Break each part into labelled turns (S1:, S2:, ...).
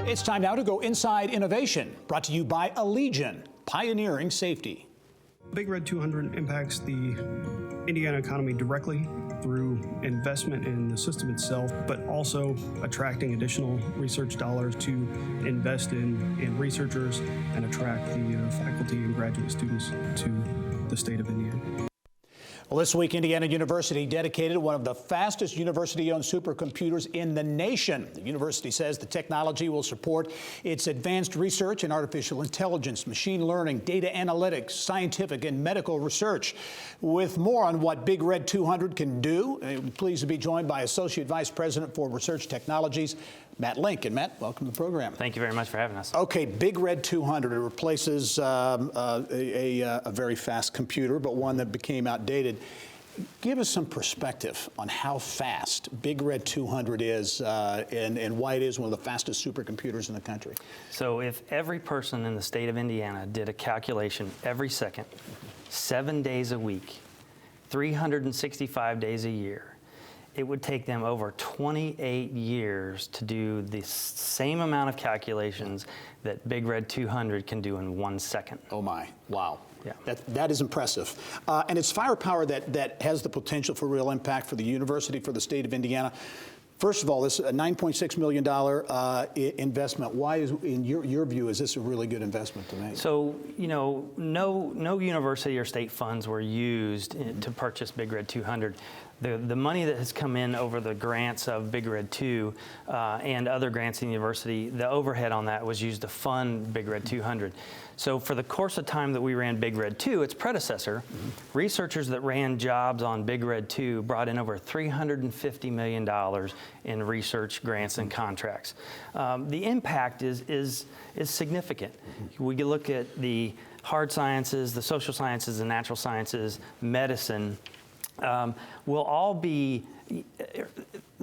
S1: It's time now to go inside innovation, brought to you by Allegion, pioneering safety.
S2: Big Red 200 impacts the Indiana economy directly through investment in the system itself, but also attracting additional research dollars to invest in researchers and attract the faculty and graduate students to the state of Indiana.
S1: Well, this week, Indiana University dedicated one of the fastest university-owned supercomputers in the nation. The university says the technology will support its advanced research in artificial intelligence, machine learning, data analytics, scientific and medical research. With more on what Big Red 200 can do, I'm pleased to be joined by Associate Vice President for Research Technologies, Matt Link. And Matt, welcome to the program.
S3: Thank you very much for having us.
S1: Okay, Big Red 200, it replaces a very fast computer, but one that became outdated. Give us some perspective on how fast Big Red 200 is and why it is one of the fastest supercomputers in the country.
S3: So if every person in the state of Indiana did a calculation every second, 7 days a week, 365 days a year, it would take them over 28 years to do the same amount of calculations that Big Red 200 can do in 1 second.
S1: Oh my, wow.
S3: Yeah.
S1: That is impressive. And it's firepower that has the potential for real impact for the university, for the state of Indiana. First of all, this $9.6 million investment. Why is, in your view, is this a really good investment to make?
S3: So, you know, no university or state funds were used to purchase Big Red 200. The money that has come in over the grants of Big Red 2 and other grants in the university, the overhead on that was used to fund Big Red 200. So for the course of time that we ran Big Red 2, its predecessor, researchers that ran jobs on Big Red 2 brought in over $350 million in research grants and contracts. The impact is significant. We can look at the hard sciences, the social sciences, the natural sciences, medicine. They'll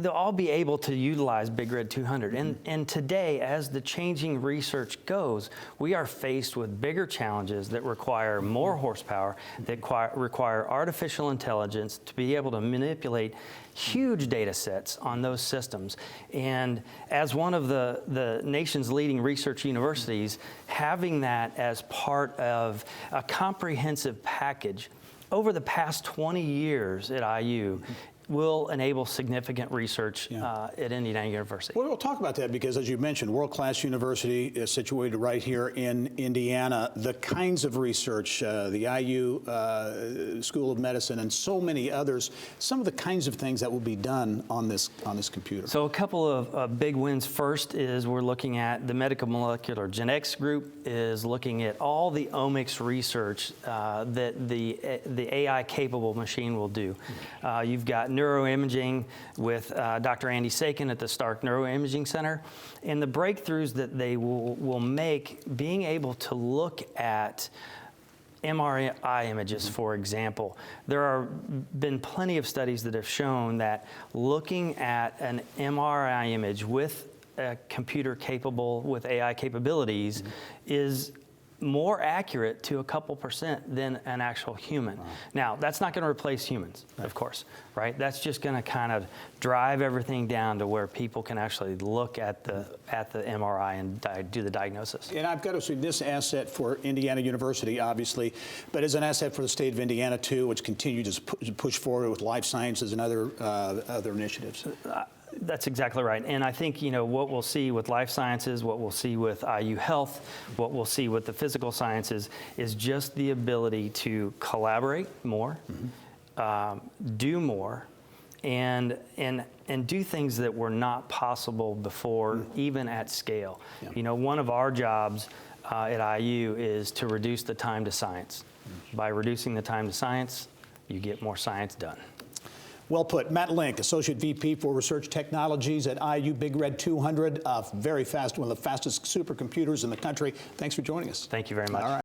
S3: all be able to utilize Big Red 200. And today, as the changing research goes, we are faced with bigger challenges that require more horsepower, that require artificial intelligence to be able to manipulate huge data sets on those systems. And as one of the nation's leading research universities, having that as part of a comprehensive package over the past 20 years at IU will enable significant research at Indiana University.
S1: Well, we'll talk about that because, as you mentioned, world-class university is situated right here in Indiana. The kinds of research, the IU School of Medicine and so many others, some of the kinds of things that will be done on this computer.
S3: So a couple of big wins. First is we're looking at the medical molecular genetics group is looking at all the omics research that the AI-capable machine will do. You've got neuroimaging with Dr. Andy Sakin at the Stark Neuroimaging Center, and the breakthroughs that they will make, being able to look at MRI images, for example. There have been plenty of studies that have shown that looking at an MRI image with a computer capable with AI capabilities is more accurate to a couple percent than an actual human. Wow. Now, that's not going to replace humans, of course, right? That's just going to kind of drive everything down to where people can actually look at the MRI and do the diagnosis.
S1: And I've got to say, this asset for Indiana University, obviously, but as an asset for the state of Indiana, too, which continues to push forward with life sciences and other initiatives.
S3: That's exactly right. And I think, you know, what we'll see with life sciences, what we'll see with IU Health, what we'll see with the physical sciences is just the ability to collaborate more, do more, and do things that were not possible before, even at scale. Yeah. You know, one of our jobs at IU is to reduce the time to science. By reducing the time to science, you get more science done.
S1: Well put. Matt Link, Associate VP for Research Technologies at IU Big Red 200, very fast, one of the fastest supercomputers in the country. Thanks for joining us.
S3: Thank you very much.
S1: All right.